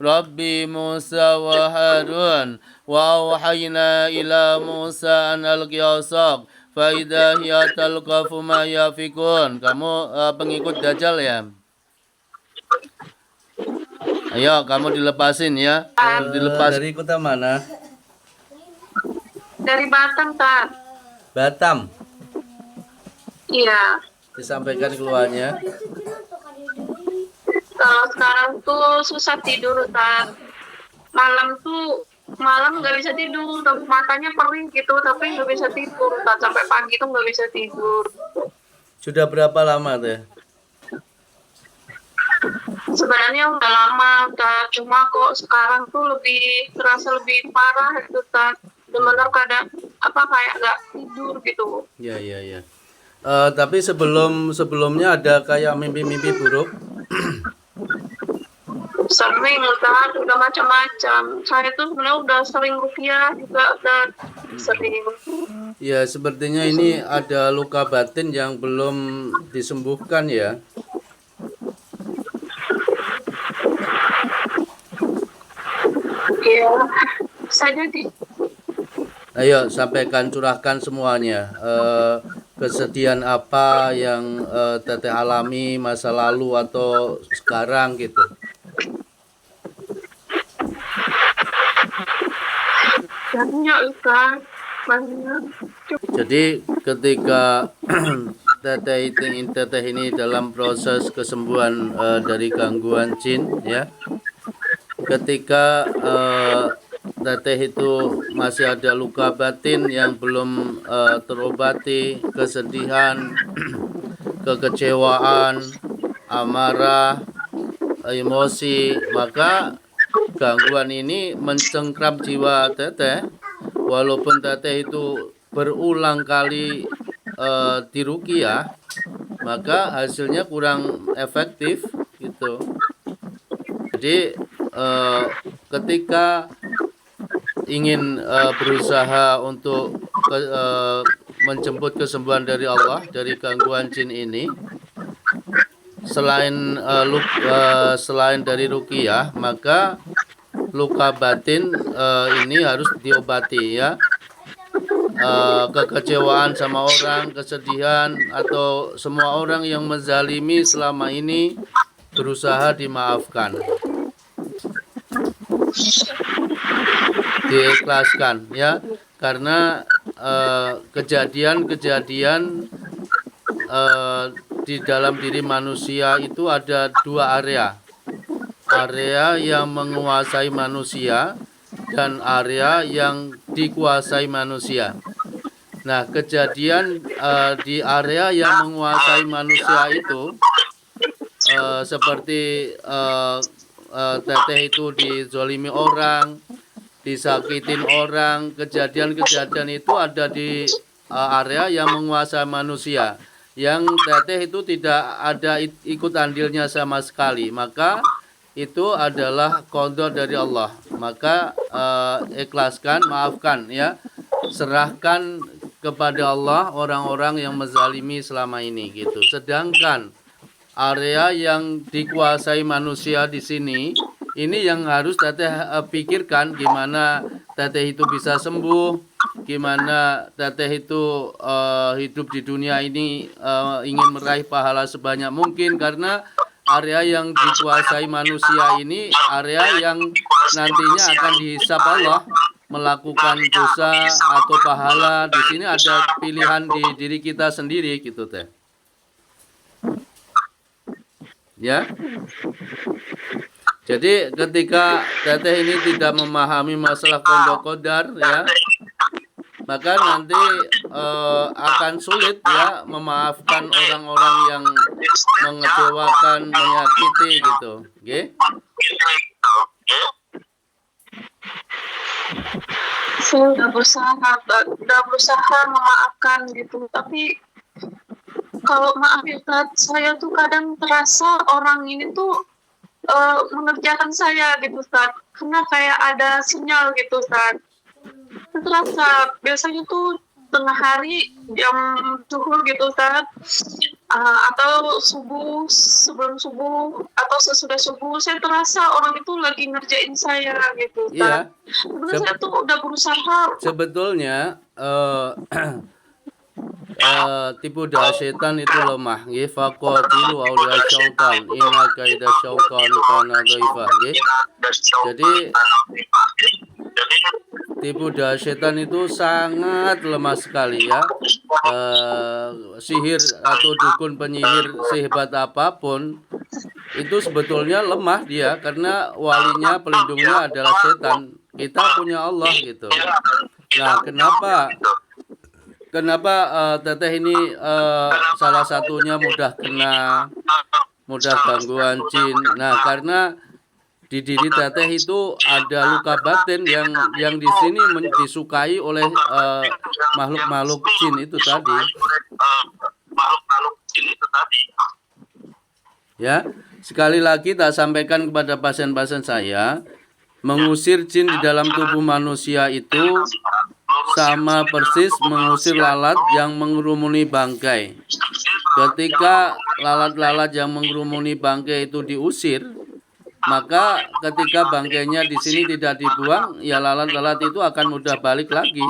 Rabbi Musa wa Harun wa awhayna ila Musa an alqiyasaq fa idza hiya talqafu ma yafikun. Kamu pengikut Dajjal ya? Ayo kamu dilepasin ya. Dilepas. Dari kota mana? Dari Batam, Kak. Batam. Iya. Disampaikan keluarnya. Kalau sekarang tuh susah tidur, Kak. Malam nggak bisa tidur, matanya perih gitu, tapi nggak bisa tidur, Kak. Sampai pagi tuh nggak bisa tidur. Sudah berapa lama tuh? Sebenarnya udah lama, Kak. Cuma kok sekarang tuh terasa lebih parah gitu, Kak. Benar-benar kayak nggak tidur gitu. Iya. Tapi sebelumnya ada kayak mimpi-mimpi buruk? Sering, Kak. Udah macam-macam. Saya tuh sebenarnya udah sering ruqyah juga, udah sering. Ya, sepertinya ini ada luka batin yang belum disembuhkan ya. Iya, bisa jadi. Ayo sampaikan, curahkan semuanya. Kesedihan apa yang Teteh alami masa lalu atau sekarang gitu? Banyak, Kak. Banyak. Jadi ketika teteh ini dalam proses kesembuhan dari gangguan jin ya, ketika teteh itu masih ada luka batin yang belum terobati, kesedihan, kekecewaan, amarah, emosi, maka gangguan ini mencengkram jiwa teteh. Walaupun teteh itu berulang kali diruqyah, maka hasilnya kurang efektif gitu. Jadi ketika ingin berusaha untuk menjemput kesembuhan dari Allah dari gangguan jin ini, selain dari ruqyah, maka luka batin ini harus diobati ya. Kekecewaan sama orang, kesedihan, atau semua orang yang menzalimi selama ini berusaha dimaafkan, diikhlaskan ya, karena kejadian-kejadian di dalam diri manusia itu ada dua area yang menguasai manusia dan area yang dikuasai manusia. Nah, kejadian di area yang menguasai manusia itu seperti teteh itu dizolimi orang, disakitin orang, kejadian-kejadian itu ada di area yang menguasai manusia, yang teteh itu tidak ada ikut andilnya sama sekali, maka itu adalah qada dari Allah. Maka ikhlaskan, maafkan ya, serahkan kepada Allah orang-orang yang menzalimi selama ini gitu. Sedangkan area yang dikuasai manusia di sini, ini yang harus teteh pikirkan, gimana teteh itu bisa sembuh, gimana teteh itu hidup di dunia ini ingin meraih pahala sebanyak mungkin, karena area yang dikuasai manusia ini area yang nantinya akan dihisab Allah, melakukan dosa atau pahala. Di sini ada pilihan di diri kita sendiri gitu teh. Ya. Jadi ketika teteh ini tidak memahami masalah qada qadar ya, maka nanti akan sulit ya memaafkan orang-orang yang mengecewakan, menyakiti gitu. Oke? Saya udah berusaha memaafkan gitu, tapi kalau maaf ya, saya tuh kadang terasa orang ini tuh mengerjakan saya gitu, Ustaz. Karena kayak ada sinyal gitu, Ustaz. Terasa biasanya tuh tengah hari jam zuhur gitu, Ustaz. atau subuh, sebelum subuh atau sesudah subuh, saya terasa orang itu lagi ngerjain saya gitu, Ustaz. Iya, Sebenarnya se- saya tuh udah berusaha. sebetulnya tipu daya setan itu lemah nggih, faqatilu auliya syaitan inna kaida syaitani kana dhaifah nggih. Jadi tipu daya setan itu sangat lemah sekali ya. Sihir atau dukun penyihir sehebat apapun itu sebetulnya lemah dia, karena walinya pelindungnya adalah setan. Kita punya Allah gitu. Nah, kenapa teteh ini salah satunya mudah gangguan jin. Nah, karena di diri teteh itu ada luka batin yang di sini disukai oleh makhluk-makhluk jin itu tadi. Ya, sekali lagi tak sampaikan kepada pasien-pasien saya, mengusir jin di dalam tubuh manusia itu sama persis mengusir lalat yang mengerumuni bangkai. Ketika lalat-lalat yang mengerumuni bangkai itu diusir, maka ketika bangkainya di sini tidak dibuang, ya lalat-lalat itu akan mudah balik lagi.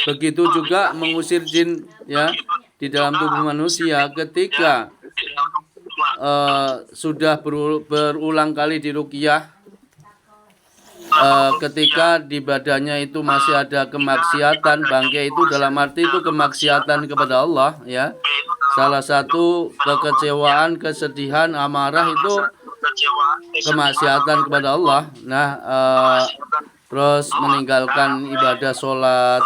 Begitu juga mengusir jin ya di dalam tubuh manusia, ketika sudah berulang kali diruqyah, ketika di badannya itu masih ada kemaksiatan, bangkai itu dalam arti itu kemaksiatan kepada Allah ya. Salah satu kekecewaan, kesedihan, amarah itu kemaksiatan kepada Allah. Nah, terus meninggalkan ibadah sholat.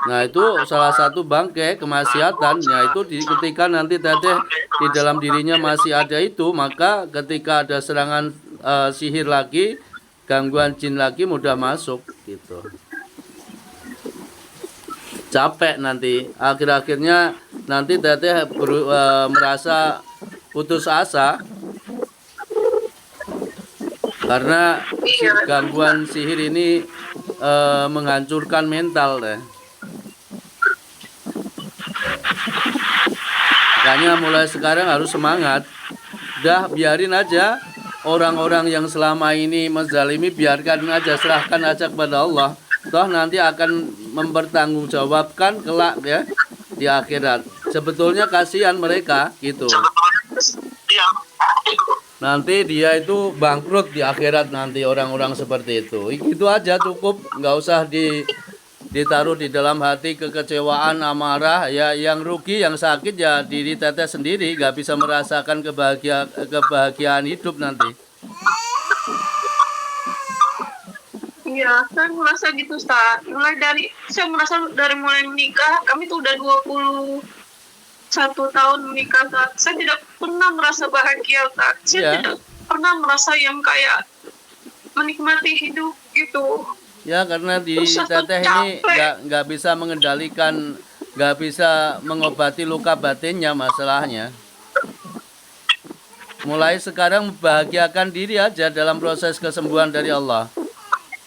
Nah, itu salah satu bangkai kemaksiatan. Ya, itu ketika nanti teteh di dalam dirinya masih ada itu, maka ketika ada serangan sihir lagi, gangguan jin lagi, mudah masuk gitu. Capek nanti, akhir-akhirnya nanti teteh merasa putus asa karena gangguan sihir ini menghancurkan mental deh. Makanya mulai sekarang harus semangat. Udah biarin aja orang-orang yang selama ini menzalimi, biarkan aja, serahkan aja kepada Allah. Toh nanti akan mempertanggungjawabkan kelak ya di akhirat. Sebetulnya kasihan mereka gitu. Nanti dia itu bangkrut di akhirat nanti, orang-orang seperti itu. Itu aja cukup, nggak usah ditaruh di dalam hati kekecewaan, amarah ya. Yang rugi, yang sakit ya diri teteh sendiri, nggak bisa merasakan kebahagiaan hidup nanti. Iya, saya merasa gitu, Ustaz. Saya merasa dari mulai menikah, kami tuh udah 21 tahun menikah, Ustaz. Saya tidak pernah merasa bahagia, Ustaz. Saya tidak pernah merasa yang kayak menikmati hidup gitu. Ya, karena di teteh ini nggak bisa mengendalikan, nggak bisa mengobati luka batinnya masalahnya. Mulai sekarang bahagiakan diri aja dalam proses kesembuhan dari Allah.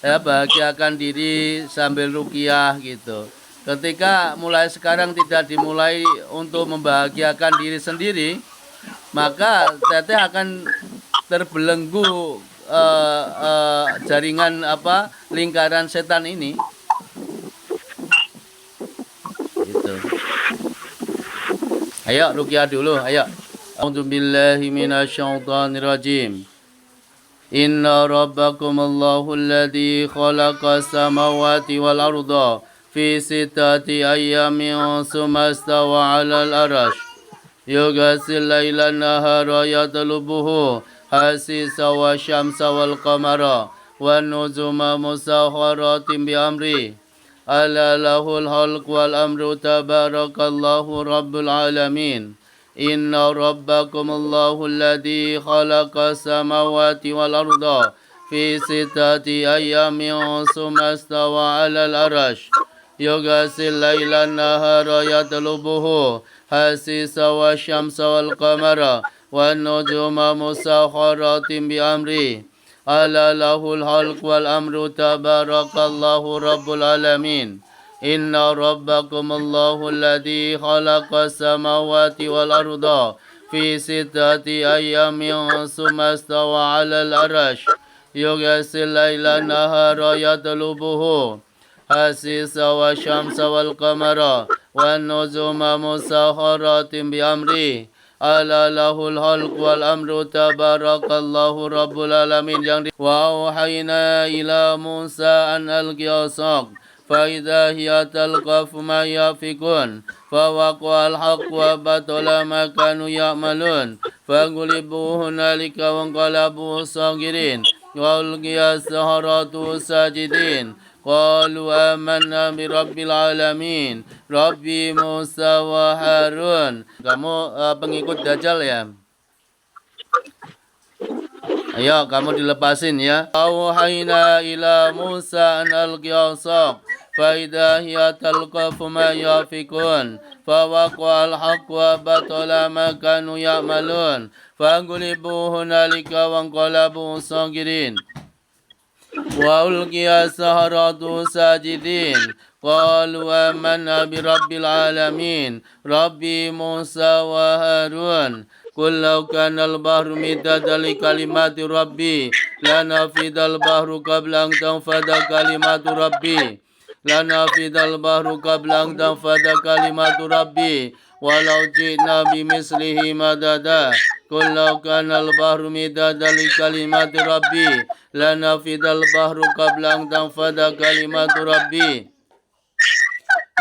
Ya, bahagiakan diri sambil ruqyah gitu. Ketika mulai sekarang tidak dimulai untuk membahagiakan diri sendiri, maka teteh akan terbelenggu jaringan lingkaran setan ini. Gitu. Ayo ruqyah dulu, ayo. A'udzubillahi minasyaitonirrajim. Inna rabbakumullahu alladzi khalaqas samawati wal arda fi sittati ayyamin tsumma istawa 'alal arsy yughsil laila nahara yatlubuhu hasisa wa syamsa wal qamara wan nujuma musakhkharatin bi amri ala lahul khalq wal amru tabarakallahu rabbul alamin. Inna rabbakumullahu alladzi khalaqas samawati wal arda fi sittati ayyamin tsumma istawa 'alal arsy yughsil laila nahara yatlubuhu hasisa wa syamsa wal qamara wan nujuma musakhkharatin bi amri ala lahul khalq wal amru tabarakallahu rabbul alamin. Inna rabbakumullahu alladhi khalaqa samawati wal arda fi sittati ayyamin summa stawa 'alal arsh yughsil laila nahara yatlubuhu hasisa wa syamsa wal qamara wan nuzuma musakharatin bi amri ala lahul khalq wal amru tabarakallahu rabbul alamin. Wa auhayna ila Musa an alqi asaq fa idza hiya talqafu ma yafikun fa waqa'al haqq wa batala ma kanu ya'malun fa ghulibu hunalika wa qalabu sagirin wa ulqiya saharatu sajidin qalu amanna bi rabbil alamin rabbi Musa wa Harun. Kamu pengikut Dajjal ya? Ayo kamu dilepasin ya. Auhayna ila Musa an alqi asaq fa idza hiya talqafu ma yafikun fa waqa'al haqq wa batala ma kanu ya'malun fa ghulibu hunalika wa qalabu sagirin wa ulqiya saharatu sajidin qalu amanna bi rabbil alamin rabbi Musa wa Harun qul law kana al-bahru midadan li kalimati rabbi lanafidal bahru qabla an tanfada kalimatu rabbi lanafidal bahru qabla an tanfada kalimatu rabbi walau ji'na bimislihi madada qul law kana al-bahru midadan li kalimati rabbi lanafidal bahru qabla an tanfada kalimatu rabbi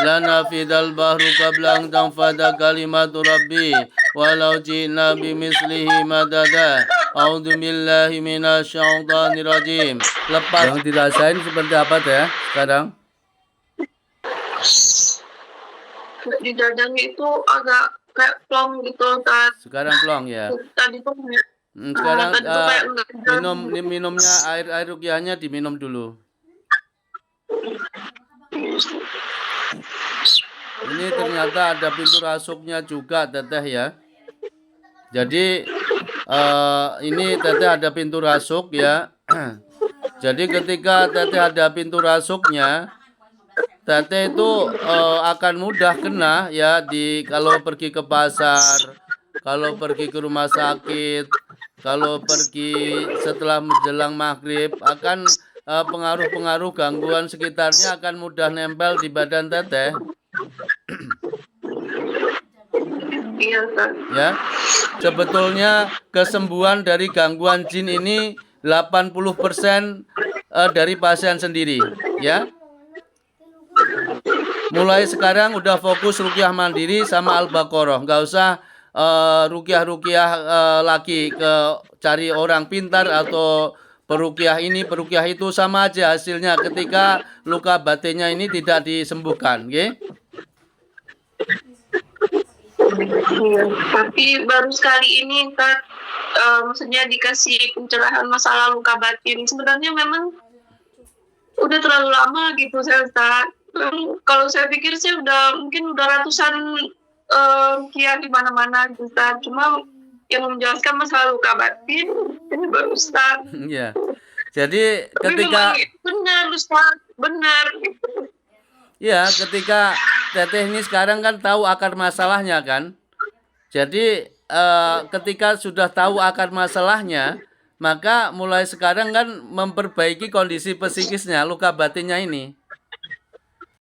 lanafidal bahru qabla an tanfada kalimatu rabbi walau ji'na bimislihi madada. A'udzu billahi minasyaitonir rajim. Lepas yang dirasain seperti apa teh sekarang? Di dadanya itu agak kayak plong gitu kan. Sekarang plong ya. Tadi tuh Sekarang tadi tuh kayak enggak minumnya air ruqyahnya diminum dulu. Ini ternyata ada pintu rasuknya juga teteh ya. Jadi ini teteh ada pintu rasuk ya. Jadi ketika teteh ada pintu rasuknya, teteh itu akan mudah kena ya kalau pergi ke pasar, kalau pergi ke rumah sakit, kalau pergi setelah menjelang maghrib, akan pengaruh-pengaruh gangguan sekitarnya akan mudah nempel di badan teteh. Iya kan. Ya, sebetulnya kesembuhan dari gangguan jin ini 80% dari pasien sendiri, ya. Mulai sekarang udah fokus ruqyah mandiri sama Al-Baqarah, nggak usah ruqyah lagi ke cari orang pintar atau peruqyah ini peruqyah itu, sama aja hasilnya ketika luka batinnya ini tidak disembuhkan, oke? Tapi baru sekali ini kan maksudnya dikasih pencerahan masalah luka batin. Sebenarnya memang udah terlalu lama gitu saya Ustaz. Kalau saya pikir sih mungkin udah ratusan kiat di mana-mana gitu Ustaz. Cuma yang menjelaskan masalah luka batin ini baru Ustaz. Iya. Jadi Tapi ketika benar Ustaz, benar. ya, ketika teteh ini sekarang kan tahu akar masalahnya kan. Jadi ketika sudah tahu akar masalahnya, maka mulai sekarang kan memperbaiki kondisi psikisnya, luka batinnya ini.